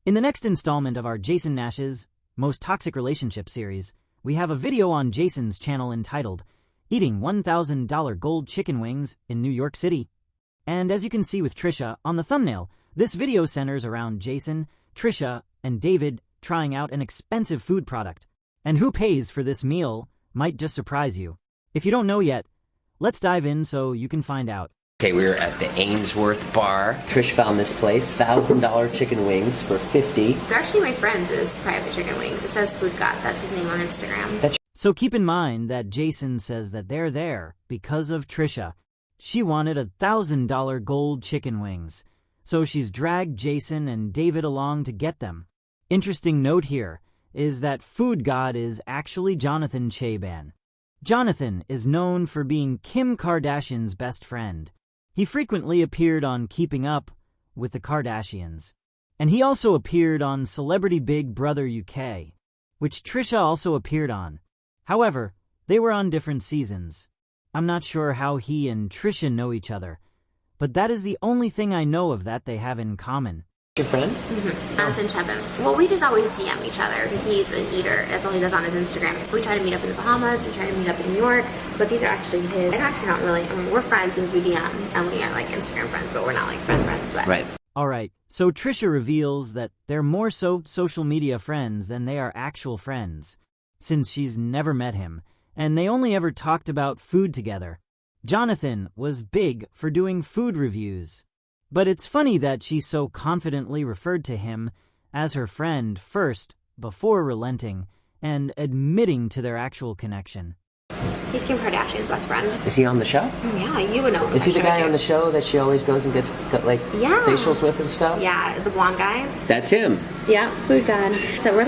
In the next installment of our Jason Nash's Most Toxic Relationship series, we have a video on Jason's channel entitled Eating $1,000 Gold Chicken Wings in New York City. And as you can see with Trisha on the thumbnail, this video centers around Jason, Trisha, and David trying out an expensive food product. And who pays for this meal might just surprise you. If you don't know yet, let's dive in so you can find out. Okay, we were at the Ainsworth bar. Trish found this place, $1,000 chicken wings for $50. They're actually my friends' private chicken wings. It says Food God. That's his name on Instagram. So keep in mind that Jason says that they're there because of Trisha. She wanted $1,000 gold chicken wings, so she's dragged Jason and David along to get them. Interesting note here is that Food God is actually Jonathan Cheban. Jonathan is known for being Kim Kardashian's best friend. He frequently appeared on Keeping Up with the Kardashians. And he also appeared on Celebrity Big Brother UK, which Trisha also appeared on. However, they were on different seasons. I'm not sure how he and Trisha know each other, but that is the only thing I know of that they have in common. Your friend? Jonathan Cheban. Well, we just always DM each other because he's an eater. That's all he does on his Instagram. We try to meet up in the Bahamas. We try to meet up in New York. But these are actually his. And actually not really. I mean, we're friends because we DM and we are like Instagram friends, but we're not like friends. But. Right. Alright, so Trisha reveals that they're more so social media friends than they are actual friends, since she's never met him, and they only ever talked about food together. Jonathan was big for doing food reviews. But it's funny that she so confidently referred to him as her friend first, before relenting and admitting to their actual connection. He's Kim Kardashian's best friend. Is he on the show? Yeah, you would know him. Is he the guy on the show that she always goes and gets like facials with and stuff? Yeah, the blonde guy. That's him. Yeah, Food God. So we're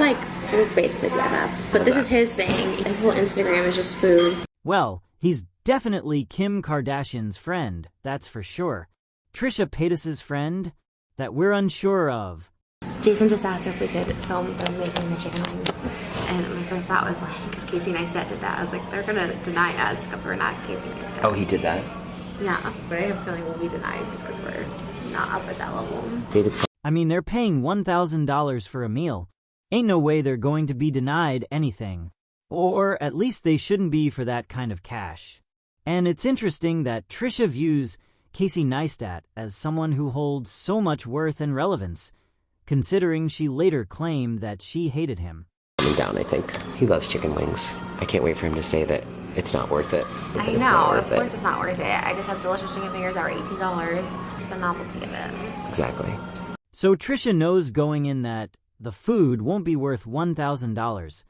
basically BFFs. But this is his thing. His whole Instagram is just food. Well, he's definitely Kim Kardashian's friend, that's for sure. Trisha Paytas' friend that we're unsure of. Jason just asked if we could film them making the chicken wings. And my first thought was like, because Casey Neistat did that. I was like, they're going to deny us because we're not Casey Neistat. Oh, he did that? Yeah. But I have a feeling we'll be denied just because we're not up at that level. I mean, they're paying $1,000 for a meal. Ain't no way they're going to be denied anything. Or at least they shouldn't be for that kind of cash. And it's interesting that Trisha views Casey Neistat as someone who holds so much worth and relevance, considering she later claimed that she hated him. Coming down, I think. He loves chicken wings. I can't wait for him to say that it's not worth it. I know, of course it's not worth it. I just have delicious chicken fingers that are $18. It's a novelty of it. Exactly. So Trisha knows going in that the food won't be worth $1,000,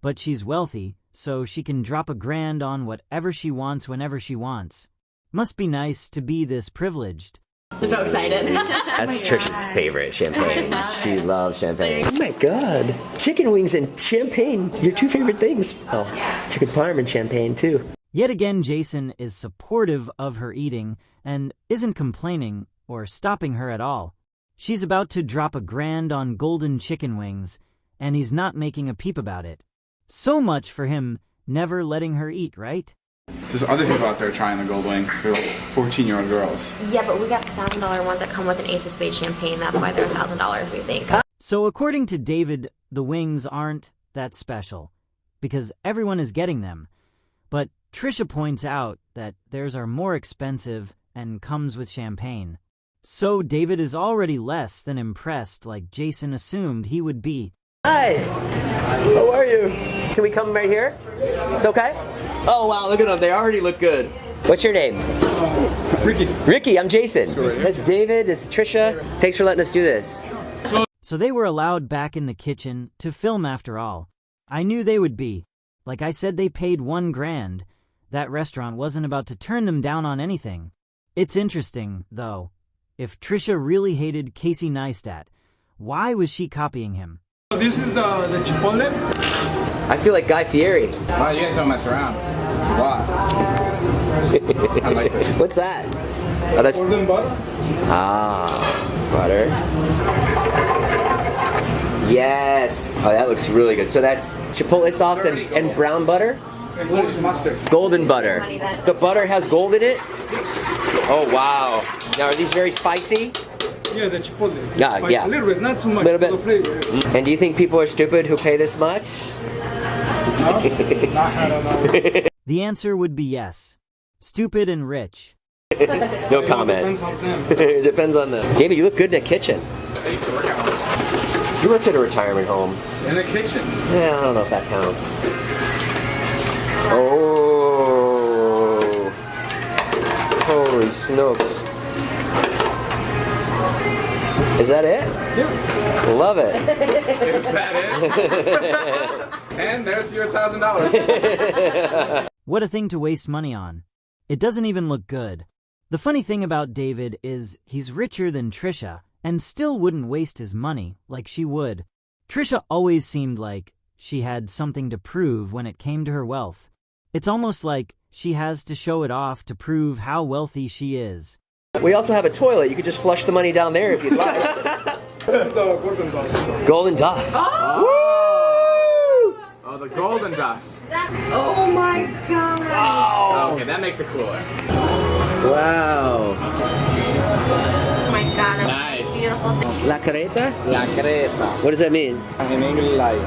but she's wealthy, so she can drop $1,000 on whatever she wants whenever she wants. Must be nice to be this privileged. I'm so excited. That's Trisha's favorite, champagne. She loves champagne. Oh my god. Chicken wings and champagne, your two favorite things. Oh, chicken parm and champagne too. Yet again, Jason is supportive of her eating and isn't complaining or stopping her at all. She's about to drop $1,000 on golden chicken wings, and he's not making a peep about it. So much for him never letting her eat, right? There's other people out there trying the gold wings. They're like 14-year-old girls. Yeah, but we got $1,000 ones that come with an Ace of Spades champagne. That's why they're $1,000, we think. So according to David, the wings aren't that special, because everyone is getting them. But Trisha points out that theirs are more expensive and comes with champagne. So David is already less than impressed like Jason assumed he would be. Hi, how are you? Can we come right here? It's okay? Oh wow, look at them, they already look good. What's your name? Ricky. Ricky, I'm Jason. That's David, this is Trisha. Thanks for letting us do this. So they were allowed back in the kitchen to film after all. I knew they would be. Like I said, they paid $1,000. That restaurant wasn't about to turn them down on anything. It's interesting, though. If Trisha really hated Casey Neistat, why was she copying him? This is the Chipotle. I feel like Guy Fieri. Wow, you guys don't mess around. Wow. I like it. What's that? Oh, that's... Golden butter. Ah, butter. Yes. Oh, that looks really good. So that's Chipotle sauce and brown butter? Golden mustard. Golden butter. The butter has gold in it? Oh, wow. Now, are these very spicy? Yeah, the chipotle. Yeah, Spicy. yeah. A little bit, not too much. Little bit. For the flavor. And do you think people are stupid who pay this much? No? I don't know. The answer would be yes. Stupid and rich. No comment. Depends on them. It depends on them. David, you look good in the kitchen. I used to work at home. You worked at a retirement home. In the kitchen. Yeah, I don't know if that counts. Oh. Holy smokes. Is that it? Yeah. Love it. Is that it? And there's your $1,000. What a thing to waste money on. It doesn't even look good. The funny thing about David is he's richer than Trisha and still wouldn't waste his money like she would. Trisha always seemed like she had something to prove when it came to her wealth. It's almost like she has to show it off to prove how wealthy she is. We also have a toilet. You could just flush the money down there if you'd like. The golden dust. Golden dust. Oh, the golden dust. Oh my god. Wow. Okay, that makes it cooler. Wow. Oh my god, that's Nice. beautiful thing. La careta? La creta. What does that mean? In English, like,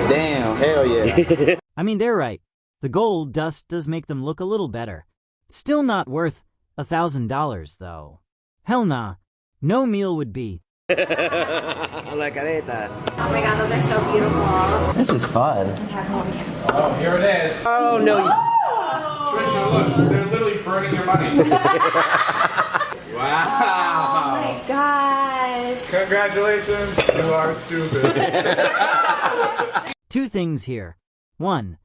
damn, hell yeah. I mean, they're right. The gold dust does make them look a little better. Still not worth $1,000, though. Hell nah. No meal would be. La careta. Oh my god, those are so beautiful. This is fun. Oh, here it is. Oh, no. Trisha, look, they're literally burning your money. Wow. Oh my gosh. Congratulations, you are stupid. Two things here. One,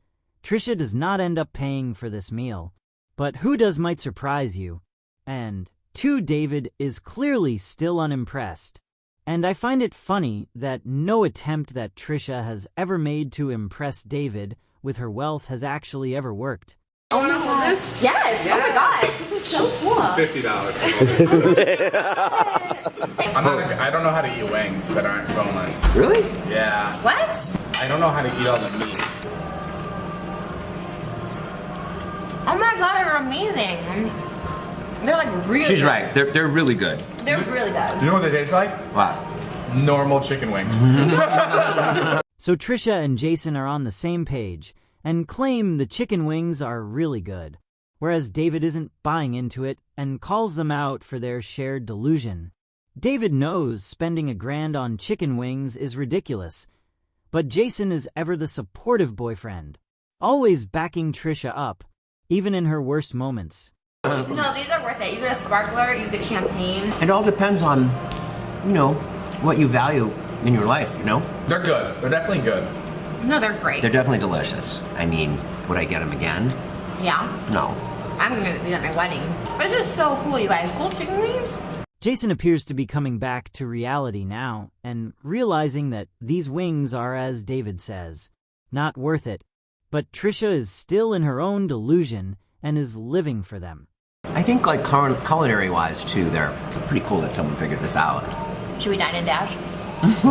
Trisha does not end up paying for this meal, but who does might surprise you. And two, David is clearly still unimpressed. And I find it funny that no attempt that Trisha has ever made to impress David with her wealth has actually ever worked. I want to hold this. Yes. Oh my gosh, this is so cool. $50. I don't know how to eat wings that aren't boneless. Really? Yeah. What? I don't know how to eat all the meat. Oh my god, they're amazing. They're like really She's good. right. They're really good. They're really good. You know what they taste like? Wow. Normal chicken wings. So Trisha and Jason are on the same page and claim the chicken wings are really good, whereas David isn't buying into it and calls them out for their shared delusion. David knows spending $1,000 on chicken wings is ridiculous, but Jason is ever the supportive boyfriend, always backing Trisha up, even in her worst moments. No, these are worth it. You get a sparkler, you get champagne. It all depends on, what you value in your life, They're good. They're definitely good. No, they're great. They're definitely delicious. I mean, would I get them again? Yeah. No. I'm gonna do that at my wedding. This is so cool, you guys. Cool chicken wings? Jason appears to be coming back to reality now and realizing that these wings are, as David says, not worth it. But Trisha is still in her own delusion and is living for them. I think, like, culinary-wise, too, they're pretty cool that someone figured this out. Should we dine and dash? Just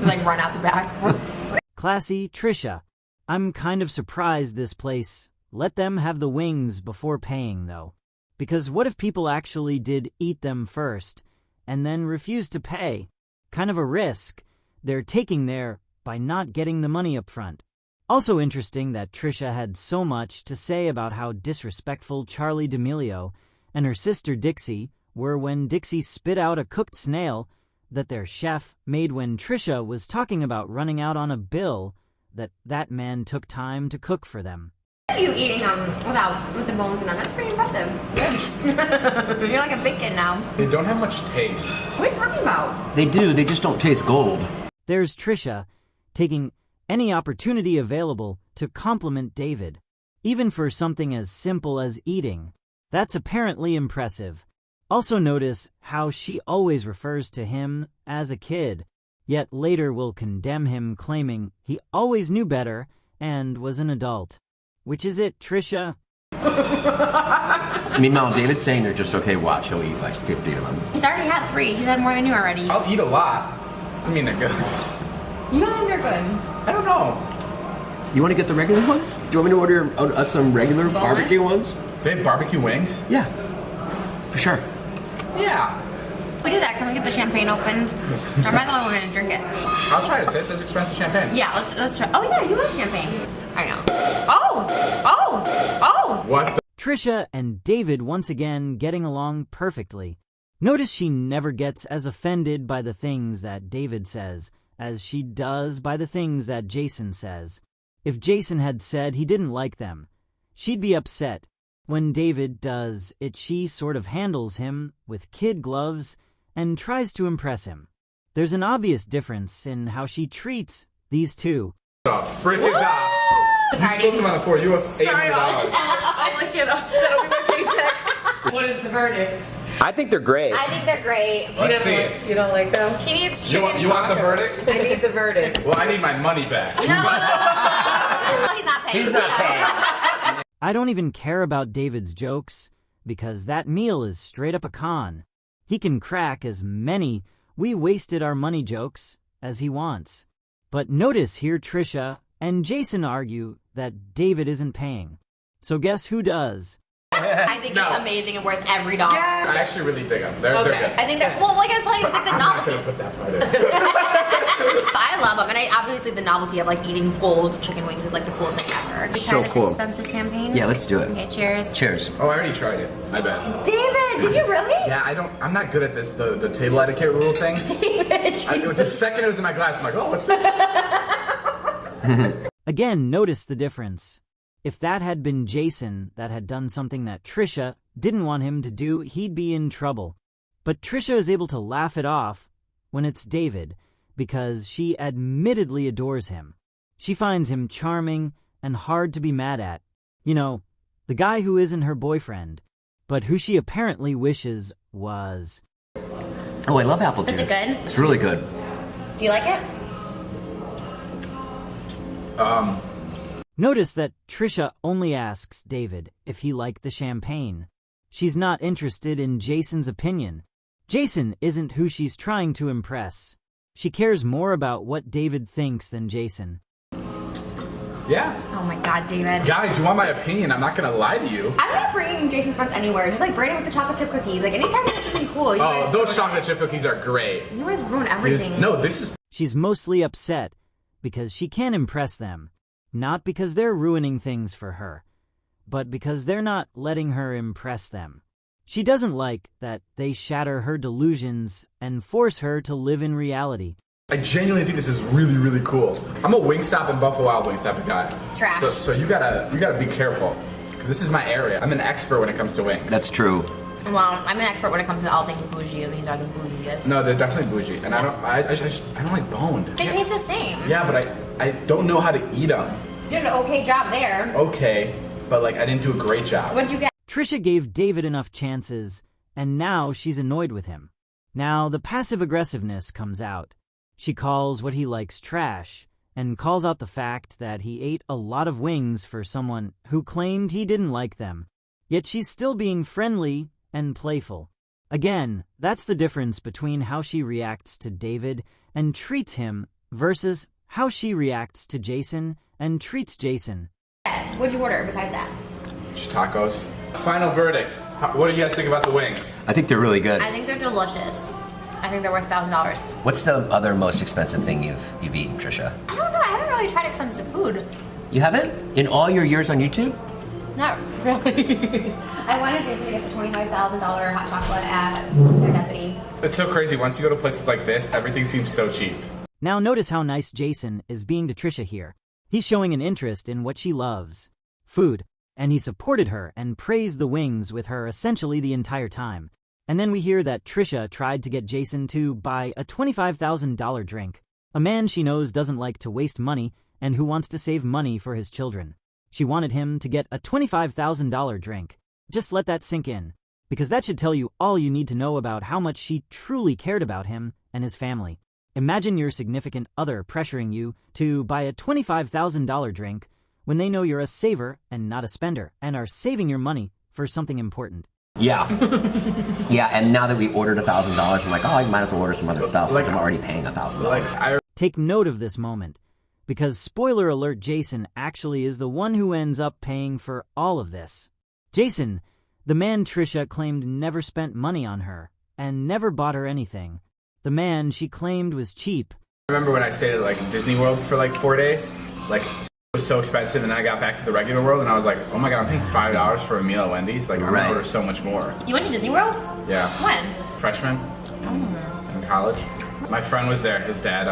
like run out the back. Classy Trisha. I'm kind of surprised this place let them have the wings before paying, though. Because what if people actually did eat them first and then refused to pay? Kind of a risk they're taking there by not getting the money up front. Also interesting that Trisha had so much to say about how disrespectful Charlie D'Amelio and her sister Dixie were when Dixie spit out a cooked snail that their chef made when Trisha was talking about running out on a bill that man took time to cook for them. How are you eating them with the bones in them? That's pretty impressive. You're like a big kid now. They don't have much taste. What are you talking about? They do. They just don't taste gold. There's Trisha taking any opportunity available to compliment David, even for something as simple as eating. That's apparently impressive. Also notice how she always refers to him as a kid, yet later will condemn him, claiming he always knew better and was an adult. Which is it, Trisha? Meanwhile, David's saying they're just okay. Watch, he'll eat like 50 of them. He's already had 3. He's had more than you already. I'll eat a lot. I mean, they're good. You know they're good. I don't know. You want to get the regular ones? Do you want me to order some regular Boneless? barbecue ones? They have barbecue wings? Yeah, for sure. Yeah. We do that. Can we get the champagne opened? Or am I the only one gonna drink it? I'll try to sip this expensive champagne. Yeah, let's try. Oh yeah, you like champagne. I know. Oh! What the? Trisha and David once again getting along perfectly. Notice she never gets as offended by the things that David says as she does by the things that Jason says. If Jason had said he didn't like them, she'd be upset. When David does it, she sort of handles him with kid gloves and tries to impress him. There's an obvious difference in how she treats these two. The frick is up? You spilled some on the floor. You owe $800. I'll look it up. That'll be my paycheck. What is the verdict? I think they're great. I think they're great. Let's see it. You don't like them? He needs chicken You want the verdict? I need the verdict. Well, I need my money back. No. He's not paying. He's not paying. I don't even care about David's jokes because that meal is straight up a con. He can crack as many "we wasted our money" jokes as he wants. But notice here Trisha and Jason argue that David isn't paying. So guess who does? I think it's amazing and worth every dollar. I actually really dig them. They're Okay. good. I think that, well, like I was telling you, it's like the I'm not novelty. gonna put that part in. I love them, and obviously the novelty of like eating cold chicken wings is like the coolest thing ever. You So try this cool. expensive champagne? Yeah, let's do it. Okay, cheers. Cheers. Oh, I already tried it. My bad. David, did you really? Yeah, I'm not good at this, the table etiquette rule things. It was the second it was in my glass, I'm like, oh, what's that? Again, notice the difference. If that had been Jason that had done something that Trisha didn't want him to do, he'd be in trouble. But Trisha is able to laugh it off when it's David because she admittedly adores him. She finds him charming and hard to be mad at. You know, the guy who isn't her boyfriend, but who she apparently wishes was. Oh, I love apple Is juice. it good? It's really good. Do you like it? Notice that Trisha only asks David if he liked the champagne. She's not interested in Jason's opinion. Jason isn't who she's trying to impress. She cares more about what David thinks than Jason. Yeah. Oh my god, David. Guys, you want my opinion? I'm not gonna lie to you. I'm not bringing Jason's friends anywhere. Just like bring him with the chocolate chip cookies. Like anytime there's something cool, you Oh, guys those ruin chocolate it. chip cookies are great. You guys ruin everything. No, this is... She's mostly upset because she can't impress them. Not because they're ruining things for her, but because they're not letting her impress them. She doesn't like that they shatter her delusions and force her to live in reality. I genuinely think this is really, really cool. I'm a Wingstop and Buffalo Wild Wings type of guy. Trash. So you gotta be careful. Because this is my area. I'm an expert when it comes to wings. That's true. Well, I'm an expert when it comes to all things bougie, and these are the bougiest. No, they're definitely bougie. And I don't like boned. They taste the same. Yeah, but I don't know how to eat them. Did an okay job there. Okay, but like I didn't do a great job. What'd you get? Trisha gave David enough chances, and now she's annoyed with him. Now the passive-aggressiveness comes out. She calls what he likes trash, and calls out the fact that he ate a lot of wings for someone who claimed he didn't like them. Yet she's still being friendly and playful. Again, that's the difference between how she reacts to David and treats him versus how she reacts to Jason and treats Jason. What'd you order besides that? Just tacos. Final verdict. What do you guys think about the wings? I think they're really good. I think they're delicious. I think they're worth $1,000. What's the other most expensive thing you've eaten, Trisha? I don't know. I haven't really tried expensive food. You haven't? In all your years on YouTube? Not really. I wanted Jason to get the $25,000 hot chocolate at Serendipity. It's so crazy. Once you go to places like this, everything seems so cheap. Now notice how nice Jason is being to Trisha here. He's showing an interest in what she loves, food, and he supported her and praised the wings with her essentially the entire time. And then we hear that Trisha tried to get Jason to buy a $25,000 drink, a man she knows doesn't like to waste money and who wants to save money for his children. She wanted him to get a $25,000 drink. Just let that sink in, because that should tell you all you need to know about how much she truly cared about him and his family. Imagine your significant other pressuring you to buy a $25,000 drink when they know you're a saver and not a spender and are saving your money for something important. Yeah. Yeah, and now that we ordered $1,000, I'm like, oh, I might as well order some other stuff because I'm already paying $1,000. Take note of this moment, because spoiler alert, Jason actually is the one who ends up paying for all of this. Jason, the man Trisha claimed never spent money on her, and never bought her anything. The man she claimed was cheap. I remember when I stayed at like Disney World for like 4 days, like it was so expensive, and then I got back to the regular world and I was like, oh my god, I'm paying $5 for a meal at Wendy's, like I'm gonna order so much more. You went to Disney World? Yeah. When? Freshman in college. My friend was there, his dad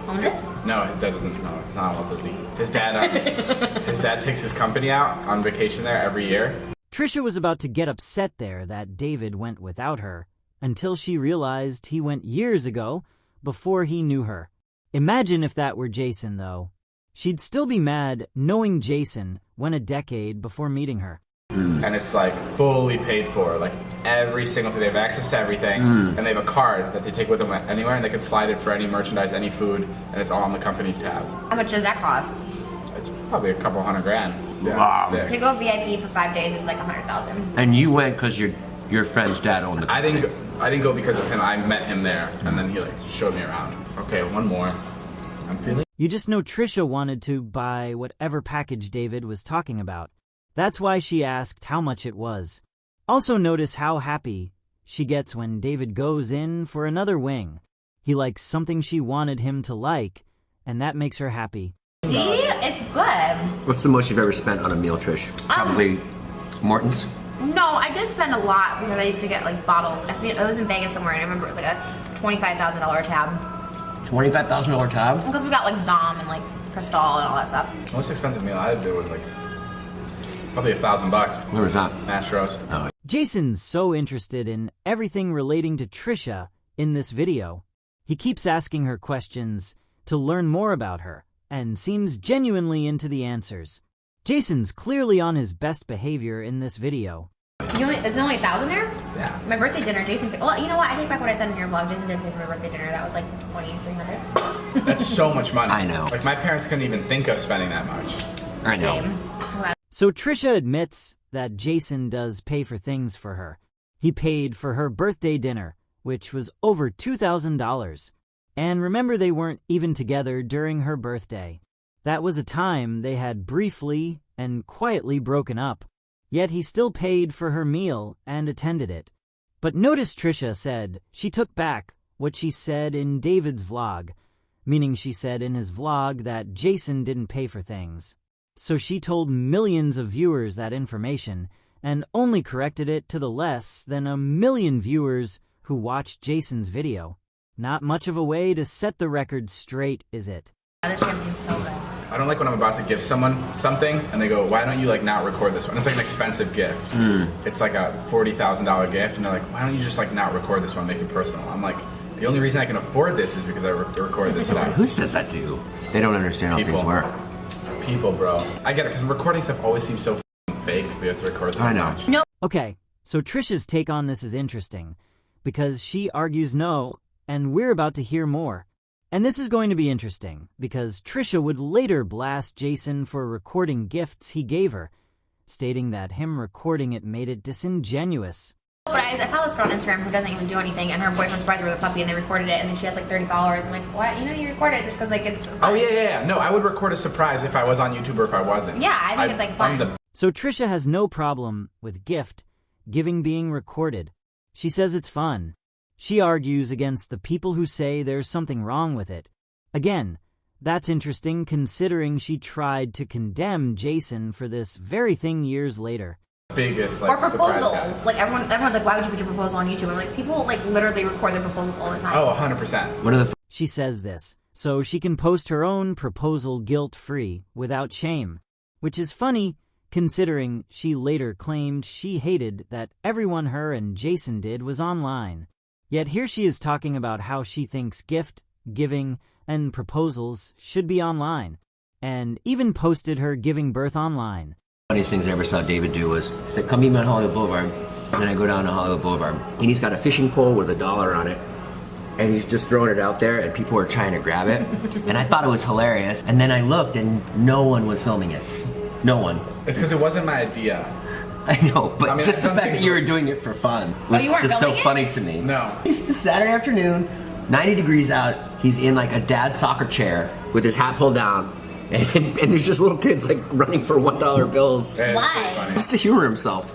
Owns it? no, his dad doesn't, no, it's not Walt Disney. His dad takes his company out on vacation there every year. Trisha was about to get upset there that David went without her, until she realized he went years ago, before he knew her. Imagine if that were Jason, though. She'd still be mad knowing Jason went a decade before meeting her. And it's like fully paid for, like every single thing. They have access to everything, and they have a card that they take with them anywhere, and they can slide it for any merchandise, any food, and it's all on the company's tab. How much does that cost? It's probably a couple $100,000. Yeah, Wow. sick. To go VIP for 5 days is like $100,000. And you went because your friend's dad owned the I company. didn't go because of him. I met him there, and then he like showed me around. Okay, one more. I'm feeling. You just know Trisha wanted to buy whatever package David was talking about. That's why she asked how much it was. Also notice how happy she gets when David goes in for another wing. He likes something she wanted him to like, and that makes her happy. See? It's good. What's the most you've ever spent on a meal, Trish? Probably Morton's? No, I did spend a lot because I used to get like bottles. I was in Vegas somewhere and I remember it was like a $25,000 tab. $25,000 tab? Because we got like Dom and like Crystal and all that stuff. The most expensive meal I did was like probably $1,000. Where was that? Nash roast. Oh. Jason's so interested in everything relating to Trisha in this video. He keeps asking her questions to learn more about her and seems genuinely into the answers. Jason's clearly on his best behavior in this video. There's only 1,000 there? Yeah. My birthday dinner, Jason paid. Well, you know what? I take back what I said in your vlog. Jason didn't pay for my birthday dinner. That was like $2,300. That's so much money. I know. Like my parents couldn't even think of spending that much. I know. Same. So Trisha admits that Jason does pay for things for her. He paid for her birthday dinner, which was over $2,000. And remember, they weren't even together during her birthday. That was a time they had briefly and quietly broken up. Yet he still paid for her meal and attended it. But notice Trisha said she took back what she said in David's vlog, meaning she said in his vlog that Jason didn't pay for things. So she told millions of viewers that information and only corrected it to the less than 1 million viewers who watched Jason's video. Not much of a way to set the record straight, is it? This champagne's so good. I don't like when I'm about to give someone something and they go, why don't you like not record this one? It's like an expensive gift. It's like a $40,000 gift and they're like, why don't you just like not record this one, make it personal? I'm like, the only reason I can afford this is because I record this stuff. Who says that to you? They don't understand how People. things work. People, bro. I get it, because recording stuff always seems so fake. We have to record so I know. much. No. Okay, so Trisha's take on this is interesting because she argues no, and we're about to hear more. And this is going to be interesting because Trisha would later blast Jason for recording gifts he gave her, stating that him recording it made it disingenuous. But I follow this girl on Instagram who doesn't even do anything, and her boyfriend surprised her with a puppy, and they recorded it, and then she has like 30 followers. I'm like, what? You know, you recorded it just because like it's fun. Oh, yeah. No, I would record a surprise if I was on YouTube or if I wasn't. Yeah, I think it's like fun. I'm the So Trisha has no problem with giving being recorded. She says it's fun. She argues against the people who say there's something wrong with it. Again, that's interesting considering she tried to condemn Jason for this very thing years later. biggest like Or proposals. surprise Like everyone's like, why would you put your proposal on YouTube? I'm like, people like literally record their proposals all the time. Oh, 100%. What are the She says this so she can post her own proposal guilt-free without shame, which is funny considering she later claimed she hated that everyone her and Jason did was online. Yet here she is talking about how she thinks gift, giving, and proposals should be online, and even posted her giving birth online. funniest things I ever saw David do was, he said, come meet me on Hollywood Boulevard. And then I go down to Hollywood Boulevard, and he's got a fishing pole with $1 on it. And he's just throwing it out there, and people are trying to grab it. And I thought it was hilarious. And then I looked, and no one was filming it. No one. It's because it wasn't my idea. I know, but I mean, just the some fact that things you were- were doing it for fun was you weren't just so filming it? funny to me. No. It's Saturday afternoon, 90 degrees out. He's in like a dad soccer chair with his hat pulled down. And there's just little kids like running for $1 bills Yeah, it's Why? pretty funny. just to humor himself.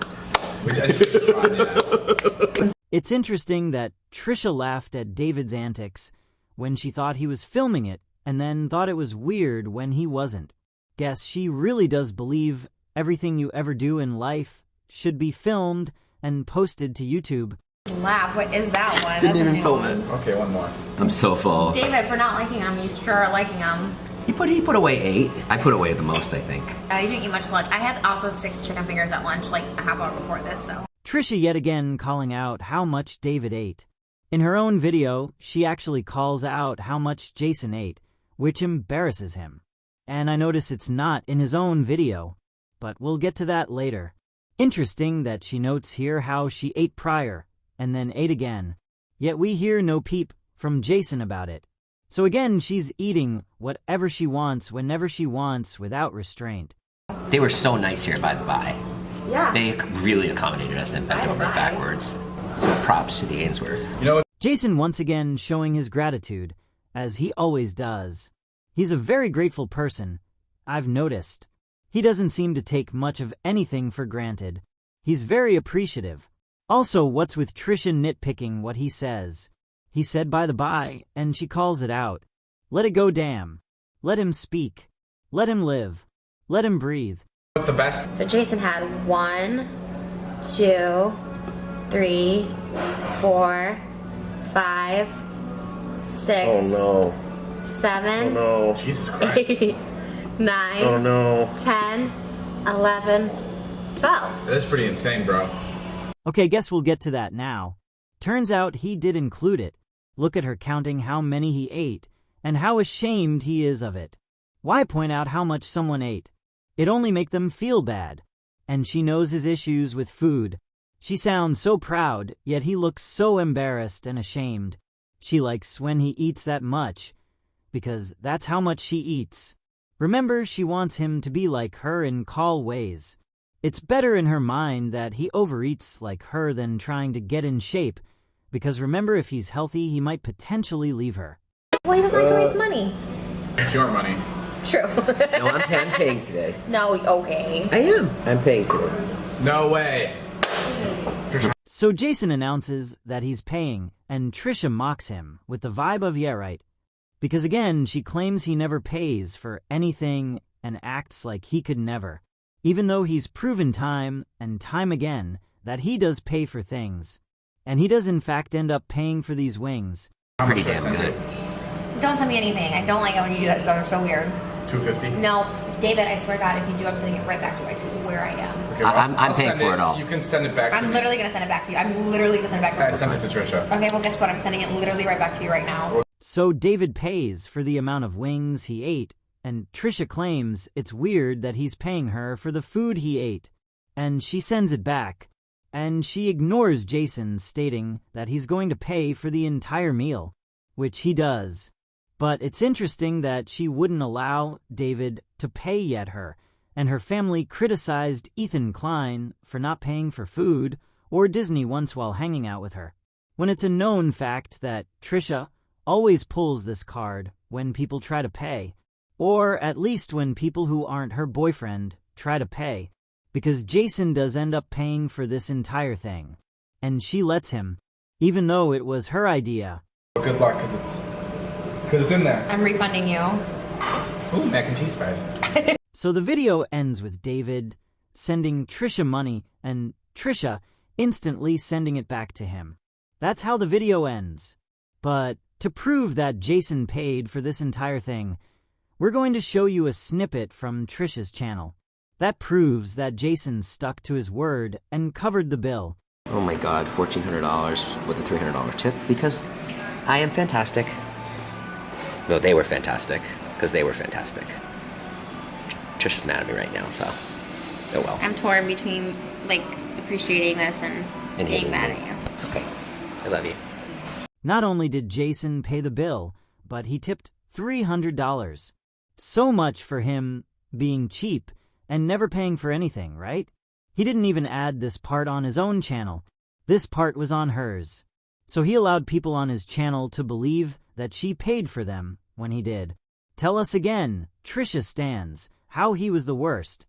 I just think it's fun, yeah. It's interesting that Trisha laughed at David's antics when she thought he was filming it and then thought it was weird when he wasn't. Guess she really does believe everything you ever do in life should be filmed and posted to YouTube. Laugh. What is that one? Didn't That's a even new film one. it. Okay, one more. I'm so full. David, for not liking them, you sure are liking them. He put away 8. I put away the most, I think. You didn't eat much lunch. I had also 6 chicken fingers at lunch, like a half hour before this, so. Trisha yet again calling out how much David ate. In her own video, she actually calls out how much Jason ate, which embarrasses him. And I notice it's not in his own video, but we'll get to that later. Interesting that she notes here how she ate prior, and then ate again, yet we hear no peep from Jason about it. So again, she's eating whatever she wants, whenever she wants, without restraint. They were so nice here, by the by. Yeah. They really accommodated us and bent over backwards. So props to the Ainsworth. You know what? Jason once again showing his gratitude, as he always does. He's a very grateful person, I've noticed. He doesn't seem to take much of anything for granted. He's very appreciative. Also, what's with Trisha nitpicking what he says? He said by the by, and she calls it out. Let it go, damn. Let him speak. Let him live. Let him breathe. The best. So Jason had 1, 2, 3, 4, 5, 6. Oh no. 7. Oh no. Jesus Christ. 8, 9. Oh no. 10, 11, 12. That is pretty insane, bro. Okay, guess we'll get to that now. Turns out he did include it. Look at her counting how many he ate, and how ashamed he is of it. Why point out how much someone ate? It only make them feel bad. And she knows his issues with food. She sounds so proud, yet he looks so embarrassed and ashamed. She likes when he eats that much, because that's how much she eats. Remember, she wants him to be like her in all ways. It's better in her mind that he overeats like her than trying to get in shape, because remember, if he's healthy, he might potentially leave her. Well, he doesn't like to waste money. It's your money. True. No, I'm paying today. No, okay. I am. I'm paying today. No way. So Jason announces that he's paying, and Trisha mocks him with the vibe of yeah right. Because again, she claims he never pays for anything and acts like he could never, even though he's proven time and time again that he does pay for things. And he does in fact end up paying for these wings. Pretty damn good. Don't send me anything. I don't like it when you do that stuff. It's so weird. $250. No, David, I swear to God, if you do, I'm sending it right back to you. I swear I am. Okay, well, I'm paying send for it all. You can send it back to I'm me. literally going to send it back to you. I'm literally going to send it back to you. I sent it to Trisha. Okay, well, guess what? I'm sending it literally right back to you right now. So David pays for the amount of wings he ate, and Trisha claims it's weird that he's paying her for the food he ate, and she sends it back, and she ignores Jason stating that he's going to pay for the entire meal, which he does. But it's interesting that she wouldn't allow David to pay yet her, and her family criticized Ethan Klein for not paying for food or Disney once while hanging out with her, when it's a known fact that Trisha always pulls this card when people try to pay, or at least when people who aren't her boyfriend try to pay, because Jason does end up paying for this entire thing, and she lets him, even though it was her idea. Good luck, because it's in there. I'm refunding you. Ooh, mac and cheese fries. So the video ends with David sending Trisha money and Trisha instantly sending it back to him. That's how the video ends. But to prove that Jason paid for this entire thing, we're going to show you a snippet from Trisha's channel. That proves that Jason stuck to his word and covered the bill. Oh my God, $1,400 with a $300 tip because I am fantastic. No, they were fantastic because they were fantastic. Trisha's mad at me right now, so oh well. I'm torn between, like, appreciating this and being mad at you. It's okay. I love you. Not only did Jason pay the bill, but he tipped $300. So much for him being cheap and never paying for anything, right? He didn't even add this part on his own channel. This part was on hers. So he allowed people on his channel to believe that she paid for them when he did. Tell us again, Trisha stans, how he was the worst.